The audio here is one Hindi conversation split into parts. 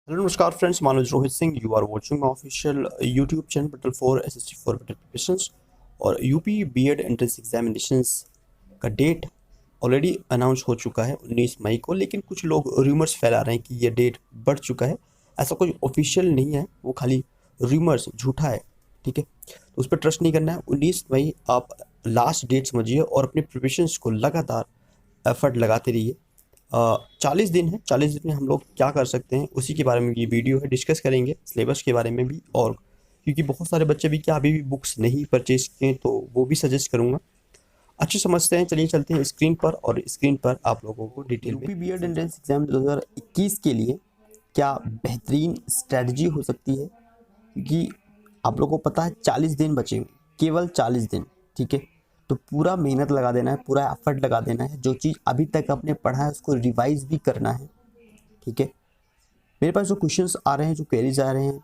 हेलो नमस्कार friends, Manoj Rohit Singh. You are watching my official YouTube channel petrol for SSC for better preparations. और यूपी बीएड एंट्रेंस एग्जामिनेशंस का डेट ऑलरेडी अनाउंस हो चुका है 19 मई को, लेकिन कुछ लोग रूमर्स फैला रहे हैं कि ये डेट बढ़ चुका है। ऐसा कोई ऑफिशियल नहीं है, वो खाली रूमर्स, झूठा है। ठीक है, तो उस पर ट्रस्ट नहीं करना है। 19 मई आप लास्ट डेट समझिए और अपने प्रिपरेशंस को लगातार एफर्ट लगाते रहिए। 40 दिन है, 40 दिन में हम लोग क्या कर सकते हैं उसी के बारे में ये वीडियो है। डिस्कस करेंगे सिलेबस के बारे में भी, और क्योंकि बहुत सारे बच्चे भी क्या अभी भी बुक्स नहीं परचेज किए तो वो भी सजेस्ट करूंगा। अच्छे समझते हैं, चलिए चलते हैं स्क्रीन पर, और स्क्रीन पर आप लोगों को डिटेल में यूपी बीएड एंट्रेंस एग्जाम 2021 के लिए क्या बेहतरीन स्ट्रेटजी हो सकती है, क्योंकि आप लोगों को पता है 40 दिन बचे हुए, केवल 40 दिन। ठीक है, तो पूरा मेहनत लगा देना है, पूरा एफर्ट लगा देना है। जो चीज़ अभी तक आपने पढ़ा है उसको रिवाइज भी करना है। ठीक है, मेरे पास जो क्वेश्चंस आ रहे हैं, जो क्वेरीज आ रहे हैं,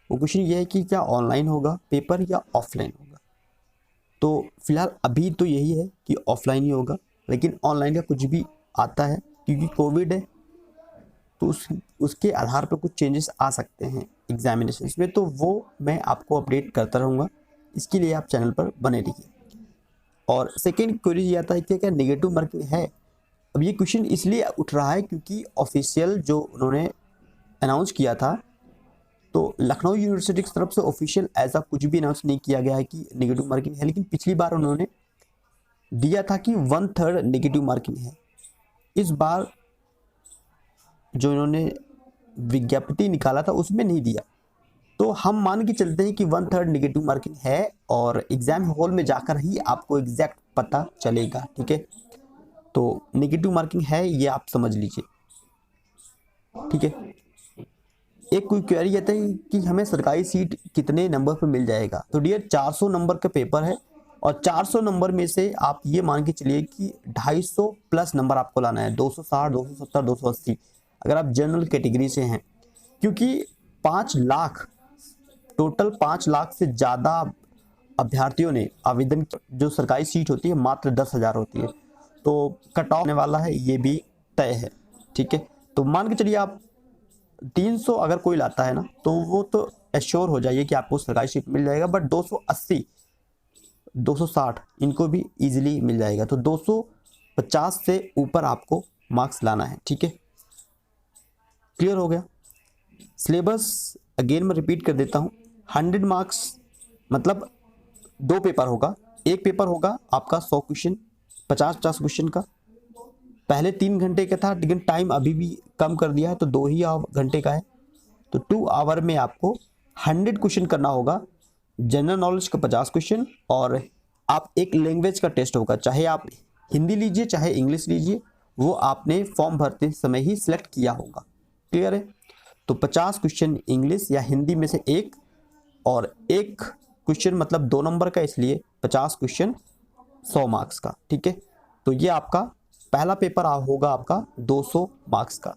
वो क्वेश्चन ये है कि क्या ऑनलाइन होगा पेपर या ऑफलाइन होगा। तो फिलहाल अभी तो यही है कि ऑफलाइन ही होगा, लेकिन ऑनलाइन का कुछ भी आता है, क्योंकि कोविड है तो उसके आधार पर कुछ चेंजेस आ सकते हैं एग्जामिनेशन में। तो वो मैं आपको अपडेट करता रहूँगा, इसके लिए आप चैनल पर बने रहिए। और सेकेंड क्वेरी ये आता है कि क्या नेगेटिव मार्किंग है। अब ये क्वेश्चन इसलिए उठ रहा है क्योंकि ऑफिशियल जो उन्होंने अनाउंस किया था, तो लखनऊ यूनिवर्सिटी की तरफ से ऑफिशियल ऐसा कुछ भी अनाउंस नहीं किया गया है कि नेगेटिव मार्किंग है, लेकिन पिछली बार उन्होंने दिया था कि 1/3 नेगेटिव मार्किंग है। इस बार जो इन्होंने विज्ञप्ति निकाला था उसमें नहीं दिया, तो हम मान के चलते हैं कि 1/3 नेगेटिव मार्किंग है, और एग्जाम हॉल में जाकर ही आपको एग्जैक्ट पता चलेगा। ठीक है, तो नेगेटिव मार्किंग है ये आप समझ लीजिए। ठीक है, एक कोई क्वेरी आता है कि हमें सरकारी सीट कितने नंबर पर मिल जाएगा। तो डियर 400 नंबर का पेपर है, और 400 नंबर में से आप ये मान के चलिए कि 250 प्लस नंबर आपको लाना है, 260, 270, 280, अगर आप जनरल कैटेगरी से हैं। क्योंकि 5 लाख, टोटल 5 लाख से ज़्यादा अभ्यर्थियों ने आवेदन किया। जो सरकारी सीट होती है मात्र 10,000 होती है, तो कट ऑफ होने वाला है, ये भी तय है। ठीक है, तो मान के चलिए आप 300 अगर कोई लाता है ना, तो वो तो एश्योर हो जाइए कि आपको सरकारी सीट मिल जाएगा। बट 280, 260 इनको भी इजीली मिल जाएगा, तो 250 से ऊपर आपको मार्क्स लाना है। ठीक है, क्लियर हो गया। सिलेबस अगेन मैं रिपीट कर देता हूँ। 100 मार्क्स मतलब 2 पेपर होगा। एक पेपर होगा आपका 100 क्वेश्चन, 50-50 क्वेश्चन का। पहले 3 घंटे का था, लेकिन टाइम अभी भी कम कर दिया है, तो 2 ही घंटे का है। तो 2 आवर में आपको 100 क्वेश्चन करना होगा। जनरल नॉलेज का 50 क्वेश्चन, और आप एक लैंग्वेज का टेस्ट होगा, चाहे आप हिंदी लीजिए चाहे इंग्लिश लीजिए, वो आपने फॉर्म भरते समय ही सिलेक्ट किया होगा। क्लियर है, तो 50 क्वेश्चन इंग्लिश या हिंदी में से एक, और एक क्वेश्चन मतलब 2 नंबर का, इसलिए 50 क्वेश्चन 100 मार्क्स का। ठीक है, तो ये आपका पहला पेपर होगा आपका 200 मार्क्स का।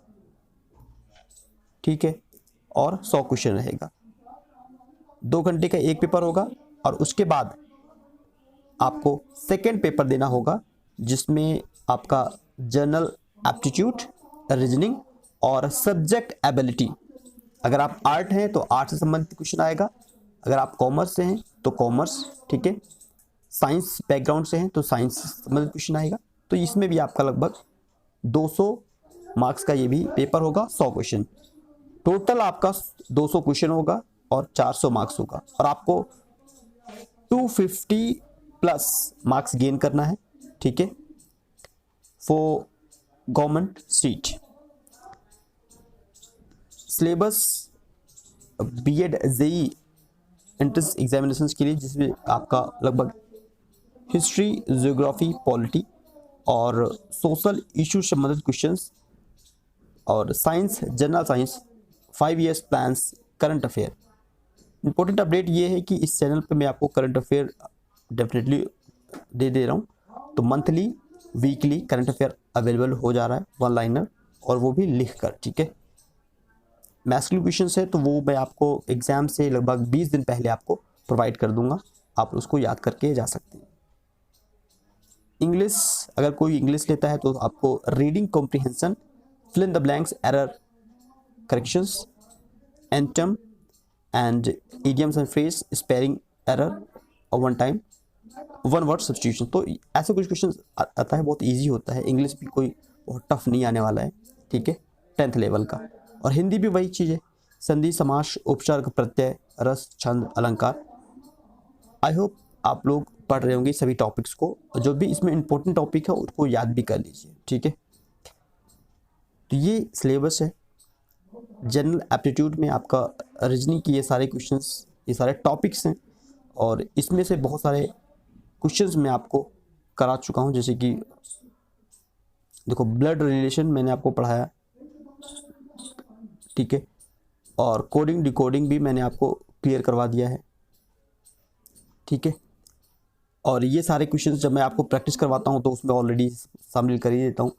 ठीक है, और 100 क्वेश्चन रहेगा। 2 घंटे का एक पेपर होगा, और उसके बाद आपको सेकेंड पेपर देना होगा, जिसमें आपका जनरल एप्टीट्यूड, रीजनिंग और सब्जेक्ट एबिलिटी। अगर आप आर्ट हैं तो आर्ट से संबंधित क्वेश्चन आएगा, अगर आप कॉमर्स से हैं तो कॉमर्स। ठीक है, साइंस बैकग्राउंड से हैं तो साइंस से संबंधित क्वेश्चन आएगा। तो इसमें भी आपका लगभग 200 मार्क्स का ये भी पेपर होगा, 100 क्वेश्चन। टोटल आपका 200 क्वेश्चन होगा और 400 मार्क्स होगा, और आपको 250 प्लस मार्क्स गेन करना है। ठीक है, for government seat. Syllabus BEd JE entrance examinations के लिए, जिसमें आपका लगभग हिस्ट्री, ज्योग्राफी, पॉलिटी और सोशल इशू संबंधित क्वेश्चंस, और science, general science, 5 years plans, current affair. Important update ये है कि इस चैनल पे मैं आपको करंट अफेयर डेफिनेटली दे रहा हूँ। तो monthly, weekly current affair available हो जा रहा है, 1 लाइनर, और वो भी लिख कर। ठीक है, मैथ्स क्वेश्चन है तो वो मैं आपको एग्जाम से लगभग 20 दिन पहले आपको प्रोवाइड कर दूंगा, आप उसको याद करके जा सकते हैं। इंग्लिश, अगर कोई इंग्लिश लेता है तो आपको reading comprehension, fill in the blanks, error corrections, antonym and idioms and phrase, spelling error और one time one word substitution. तो ऐसे कुछ क्वेश्चन आता है, बहुत इजी होता है। इंग्लिश भी कोई बहुत टफ नहीं आने वाला है, ठीक है, 10th लेवल का। और हिंदी भी वही चीज़ है, संधि, समास, उपसर्ग, प्रत्यय, रस, छंद, अलंकार। आई होप आप लोग पढ़ रहे होंगे सभी टॉपिक्स को, जो भी इसमें इंपॉर्टेंट टॉपिक है उसको याद भी कर लीजिए, ठीक है। तो ये सिलेबस है। जनरल एप्टीट्यूड में आपका रीजनिंग की ये सारे क्वेश्चंस, ये सारे टॉपिक्स हैं, और इसमें से बहुत सारे क्वेश्चंस मैं आपको करा चुका हूँ। जैसे कि देखो, ब्लड रिलेशन मैंने आपको पढ़ाया, ठीक है, और कोडिंग डिकोडिंग भी मैंने आपको क्लियर करवा दिया है, ठीक है। और ये सारे क्वेश्चंस जब मैं आपको प्रैक्टिस करवाता हूँ तो उसमें ऑलरेडी शामिल कर ही देता हूँ।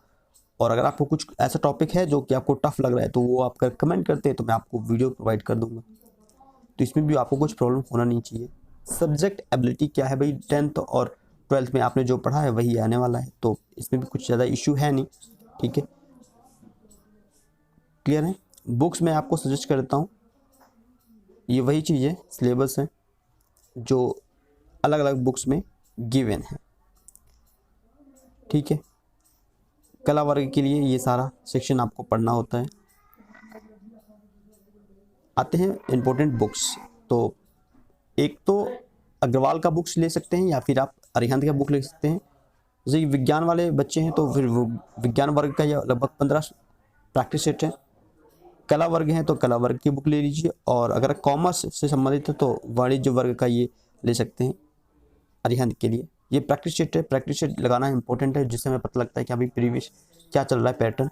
और अगर आपको कुछ ऐसा टॉपिक है जो कि आपको टफ लग रहा है तो वो आप कमेंट करते हैं तो मैं आपको वीडियो प्रोवाइड कर दूंगा। तो इसमें भी आपको कुछ प्रॉब्लम होना नहीं चाहिए। सब्जेक्ट एबिलिटी क्या है भाई, 10th और 12th में आपने जो पढ़ा है वही आने वाला है, तो इसमें भी कुछ ज़्यादा इश्यू है नहीं, ठीक है, क्लियर है। बुक्स मैं आपको सजेस्ट करता हूँ, ये वही चीज़ है, सिलेबस है जो अलग अलग बुक्स में गिवन है, ठीक है। कला वर्ग के लिए ये सारा सेक्शन आपको पढ़ना होता है। आते हैं इम्पोर्टेंट बुक्स। तो एक तो अग्रवाल का बुक्स ले सकते हैं या फिर आप अरिहंत का बुक ले सकते हैं। जैसे विज्ञान वाले बच्चे हैं तो फिर वो विज्ञान वर्ग का या लगभग 15 प्रैक्टिस सेट है। कला वर्ग हैं तो कला वर्ग की बुक ले लीजिए, और अगर कॉमर्स से संबंधित है तो वाणिज्य वर्ग का ये ले सकते हैं अरिहंत के लिए। ये प्रैक्टिस सेट है, प्रैक्टिस सेट लगाना इंपॉर्टेंट है जिससे हमें पता लगता है कि अभी प्रीवियस क्या चल रहा है पैटर्न।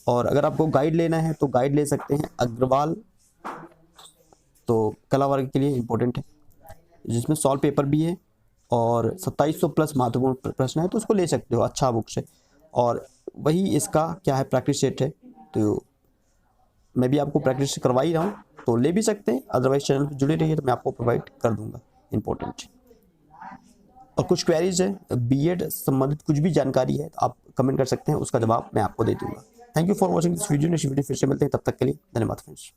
और अगर आपको गाइड लेना है तो गाइड ले सकते हैं अग्रवाल, तो कला वर्ग के लिए इम्पोर्टेंट है, जिसमें सॉल्व पेपर भी है और 2700 प्लस महत्वपूर्ण प्रश्न है, तो उसको ले सकते हो, अच्छा बुक्स है। और वही इसका क्या है, प्रैक्टिस सेट है, तो मैं भी आपको प्रैक्टिस करवा ही रहा हूँ, तो ले भी सकते हैं। अदरवाइज चैनल पर जुड़े रहिए तो मैं आपको प्रोवाइड कर दूंगा इम्पोर्टेंट। और कुछ क्वेरीज है बीएड संबंधित, कुछ भी जानकारी है तो आप कमेंट कर सकते हैं, उसका जवाब मैं आपको दे दूंगा। Thank you for watching this video. Next video फिर से मिलते हैं, तब तक के लिए धन्यवाद फ्रेंड्स।